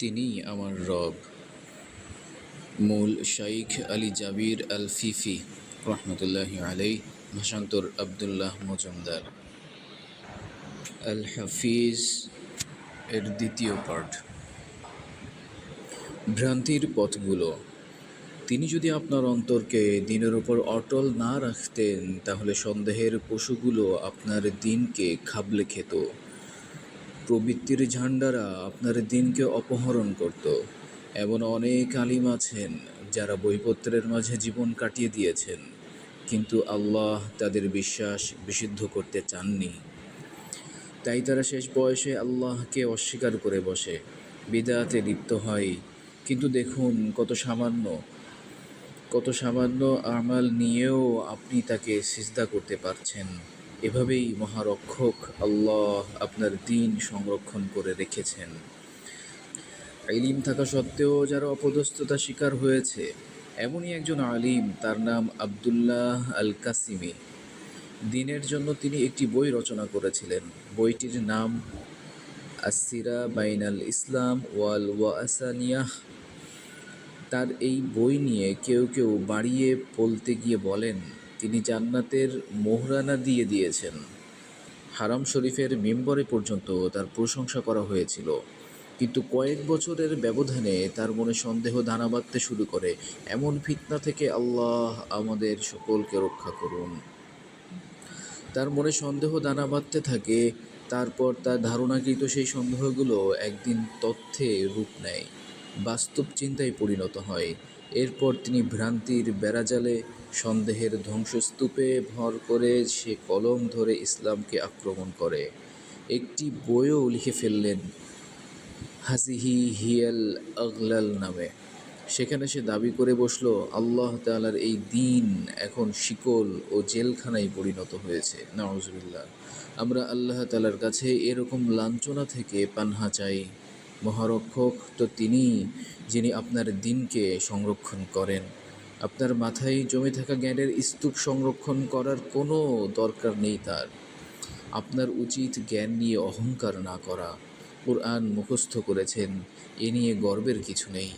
তিনিই আমার রব। মূল শাইখ আলী জাবির আল ফিফি রহমতুল্লাহি আলাই। ভাষান্তর আবদুল্লাহ মজুমদার। আল হাফিজ এর দ্বিতীয় পার্ট। ভ্রান্তির পথগুলো। তিনি যদি আপনার অন্তরকে দিনের উপর অটল না রাখতেন, তাহলে সন্দেহের পশুগুলো আপনার দিনকে খাবলে খেত। প্রবৃত্তির ঝান্ডারা আপনার দিনকে অপহরণ করত। এমন অনেক আলিম আছেন যারা বইপত্রের মাঝে জীবন কাটিয়ে দিয়েছেন, কিন্তু আল্লাহ তাদের বিশ্বাস বিশুদ্ধ করতে চাননি। তাই তারা শেষ বয়সে আল্লাহকে অস্বীকার করে বসে, বিদআতে লিপ্ত হয়। কিন্তু দেখুন, কত সামান্য আমাল নিয়েও আপনি তাকে সিজদা করতে পারছেন। এভাবেই মহারক্ষক আল্লাহ আপনার দিন সংরক্ষণ করে রেখেছেন। ইলম থাকা সত্ত্বেও যারা অপদস্থতা শিকার হয়েছে, এমনই একজন আলিম, তার নাম আবদুল্লাহ আল কাসিমি। দিনের জন্য তিনি একটি বই রচনা করেছিলেন। বইটির নাম আসসিরা বাইনাল ইসলাম ওয়াল ওয়াসানিয়াহ। তার এই বই নিয়ে কেউ কেউ বাড়িয়ে বলতে গিয়ে বলেন, তিনি জান্নাতের মোহরানা দিয়ে দিয়েছেন। হারাম শরীফের মিম্বরে পর্যন্ত তার প্রশংসা করা হয়েছিল। কিন্তু কয়েক বছরের ব্যবধানে তার মনে সন্দেহ দানা বাঁধতে শুরু করে। এমন ফিতনা থেকে আল্লাহ আমাদের সকলকে রক্ষা করুন। তার মনে সন্দেহ দানা বাঁধতে থাকে, তারপর তার ধারণাকৃত সেই সন্দেহগুলো একদিন তথ্যে রূপ নেয়, বাস্তব চিন্তায় পরিণত হয়। এরপর তিনি ভ্রান্তির বেড়াজালে, সন্দেহের ধ্বংসস্তূপে ভর করে সে কলম ধরে ইসলামকে আক্রমণ করে। একটি বইও লিখে ফেললেন, হাজিহি হিয়াল আগলাল নামে। সেখানে সে দাবি করে বসল, আল্লাহ তাআলার এই দিন এখন শিকল ও জেলখানায় পরিণত হয়েছে। নাউজুবিল্লাহ। আমরা আল্লাহ তাআলার কাছে এরকম লাঞ্ছনা থেকে পানাহ চাই। মহারক্ষক তো তিনিই, যিনি আপনার দিনকে সংরক্ষণ করেন। আপনার মাথায় জমে থাকা জ্ঞানের স্তূপ সংরক্ষণ করার কোনো দরকার নেই তার। আপনার উচিত জ্ঞান নিয়ে অহংকার না করা। কুরআন মুখস্থ করেছেন, এ নিয়ে গর্বের কিছু নেই।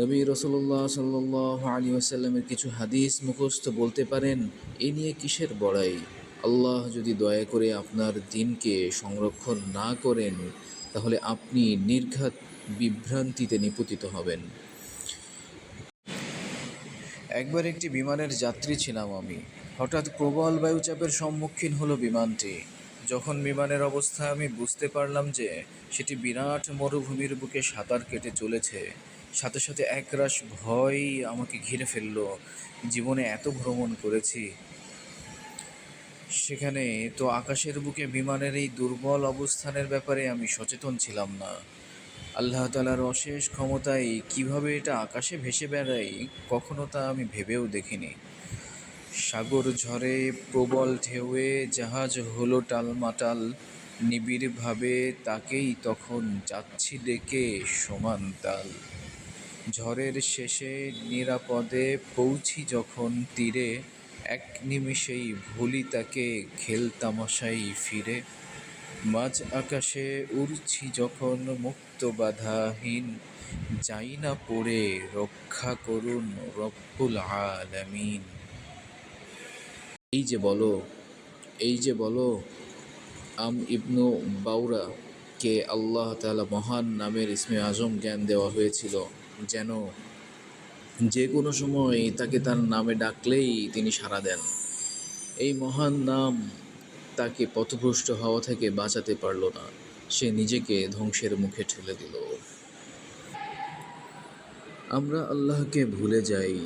নবী রাসূলুল্লাহ সাল্লাল্লাহু আলাইহি ওয়াসাল্লামের কিছু হাদিস মুখস্থ বলতে পারেন, এ নিয়ে কিসের বড়াই? আল্লাহ যদি দয়া করে আপনার দিনকে সংরক্ষণ না করেন, তাহলে আপনি নির্ঘাত বিভ্রান্তিতে নিপতিত হবেন। একবার একটি বিমানের যাত্রী ছিলাম আমি। হঠাৎ প্রবল বায়ুচাপের সম্মুখীন হলো বিমানটি। যখন বিমানের অবস্থা আমি বুঝতে পারলাম যে সেটি বিরাট মরুভূমির বুকে সাঁতার কেটে চলেছে, সাথে সাথে একরাশ ভয় আমাকে ঘিরে ফেলল। জীবনে এত ভ্রমণ করেছি, সেখানে তো আকাশের বুকে বিমানের এই দুর্বল অবস্থানের ব্যাপারে আমি সচেতন ছিলাম না। আল্লাহ তাআলার অশেষ ক্ষমতায় কিভাবে এটা আকাশে ভেসে বেড়ায়, কখনো তা আমি ভেবেও দেখিনি। সাগর ঝড়ে, প্রবল ঢেউয়ে জাহাজ হলো টালমাটাল। নিবিড়ভাবে তাকেই তখন যাচ্ছি ডেকে সমান তাল। ঝড়ের শেষে নিরাপদে পৌঁছি যখন তীরে, এক নিমিষেই ভুলি তাকে খেলতামাশাই ফিরে। মাঝ আকাশে উড়ছি যখন মুক্ত বাধাহীন, যাই না পড়ে রক্ষা করুন রব্বুল আলামিন। এই যে বলো ইবনু বাউরা কে আল্লাহ তাআলা মহান নামের ইসমে আজম জ্ঞান দেওয়া হয়েছিল, যেন যে কোনো সময় তাকে তার নামে ডাকলেই তিনি সাড়া দেন। এই মহান নাম তাকে পথভ্রষ্ট হওয়া থেকে বাঁচাতে পারল না, সে নিজেকে ধ্বংসের মুখে ঠেলে দিল। আমরা আল্লাহকে ভুলে যাই।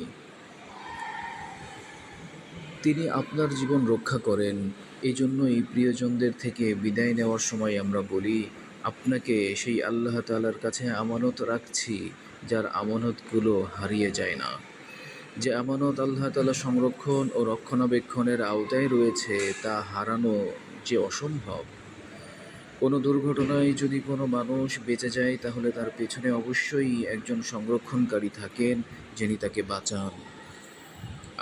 তিনি আপনার জীবন রক্ষা করেন। এই জন্যই প্রিয়জনদের থেকে বিদায় নেওয়ার সময় আমরা বলি, আপনাকে সেই আল্লাহ তাআলার কাছে আমানত রাখছি, যার আমানতগুলো হারিয়ে যায় না। যে আমানত আল্লাহ তাআলা সংরক্ষণ ও রক্ষণাবেক্ষণের আওতায় রয়েছে, তা হারানো যে অসম্ভব। কোনো দুর্ঘটনায় যদি কোনো মানুষ বেঁচে যায়, তাহলে তার পেছনে অবশ্যই একজন সংরক্ষণকারী থাকেন, যিনি তাকে বাঁচান।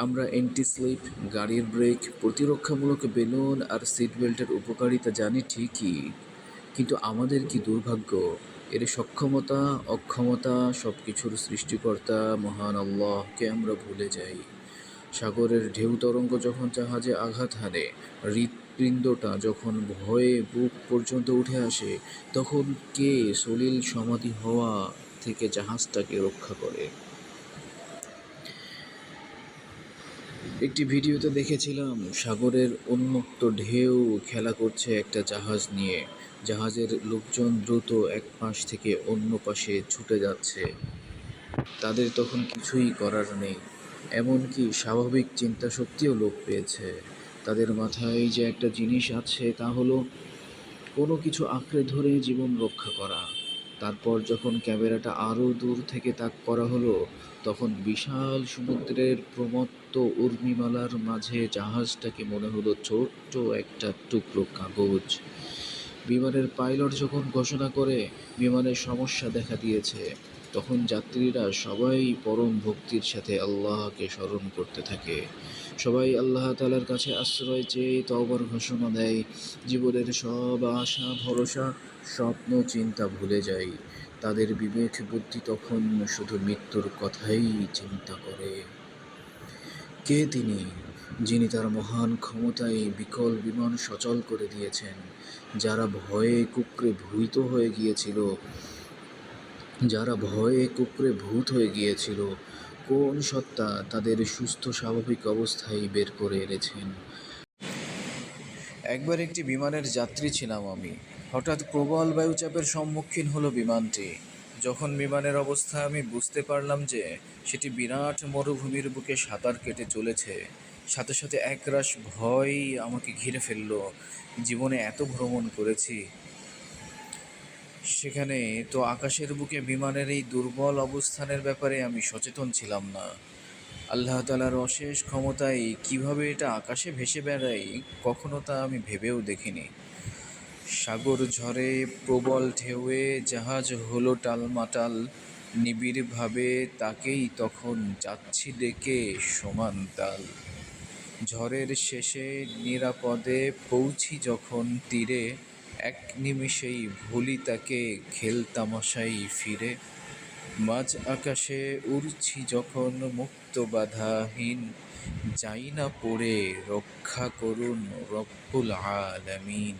আমরা অ্যান্টি স্লিপ, গাড়ির ব্রেক, প্রতিরক্ষামূলক বেলুন আর সিট বেল্টের উপকারিতা জানি ঠিকই, কিন্তু আমাদের কি দুর্ভাগ্য, এর সক্ষমতা অক্ষমতা সব কিছুর সৃষ্টিকর্তা মহান আল্লাহকে আমরা ভুলে যাই। সাগরের ঢেউ তরঙ্গ যখন জাহাজে আঘাত হানে, হৃৎপিণ্ডটা যখন ভয়ে বুক পর্যন্ত উঠে আসে, তখন কে সলিল সমাধি হওয়া থেকে জাহাজটাকে রক্ষা করে? একটি ভিডিওতে দেখেছিলাম সাগরের উন্মুক্ত ঢেউ খেলা করছে একটা জাহাজ নিয়ে। জাহাজের লোকজন দ্রুত এক পাশ থেকে অন্য পাশে ছুটে যাচ্ছে। তাদের তখন কিছুই করার নেই, এমনকি স্বাভাবিক চিন্তাশক্তিও লোপ পেয়েছে। তাদের মাথায় যে একটা জিনিস আছে তা হলো কোনো কিছু আঁকড়ে ধরে জীবন রক্ষা করা। তারপর যখন ক্যামেরাটা আরও দূর থেকে তাক করা হলো, তখন বিশাল সমুদ্রের প্রমত্ত উর্মিমালার মাঝে জাহাজটাকে মনে হলো ছোট্ট একটা টুকরো কাগজ। বিমানের পাইলট যখন ঘোষণা করে বিমানের সমস্যা দেখা দিয়েছে, তখন যাত্রীরা সবাই পরম ভক্তির সাথে আল্লাহকে স্মরণ করতে থাকে। সবাই আল্লাহ তাআলার কাছে আশ্রয় চেয়ে তওবার ঘোষণা দেয়। জীবনের সব আশা ভরসা স্বপ্ন চিন্তা ভুলে যায়। তাদের বিবেক বুদ্ধি তখন শুধু মৃত্যুর কথাই চিন্তা করে। কে তিনি, যিনি তার মহান ক্ষমতায় বিকল বিমান সচল করে দিয়েছেন? যারা ভয়ে কুঁকড়ে ভূত হয়ে গিয়েছিল, কোন সত্তা তাদের সুস্থ স্বাভাবিক অবস্থায় বের করে এনেছেন? একবার একটি বিমানের যাত্রী ছিলাম আমি। হঠাৎ প্রবল বায়ুচাপের সম্মুখীন হলো বিমানটি। যখন বিমানের অবস্থা আমি বুঝতে পারলাম যে সেটি বিরাট মরুভূমির বুকে সাঁতার কেটে চলেছে, সাথে সাথে একরাশ ভয় আমাকে ঘিরে ফেলল। জীবনে এত ভ্রমণ করেছি, সেখানে তো আকাশের বুকে বিমানের এই দুর্বল অবস্থানের ব্যাপারে আমি সচেতন ছিলাম না। আল্লাহ তাআলার অশেষ ক্ষমতায় কিভাবে এটা আকাশে ভেসে বেড়ায়, কখনো তা আমি ভেবেও দেখিনি। সাগর ঝড়ে প্রবল ঢেউয়ে জাহাজ হলো টালমাটাল, নিবিড়ভাবে তাকেই তখন যাচ্ছি ডেকে সমান তাল। ঝড়ের শেষে নিরাপদে পৌঁছি যখন তীরে, এক নিমিষেই ভুলি তাকে খেলতামাশাই ফিরে। মাঝ আকাশে উড়ছি যখন মুক্ত বাধাহীন, যাই না পড়ে রক্ষা করুন রব্বুল আলামিন।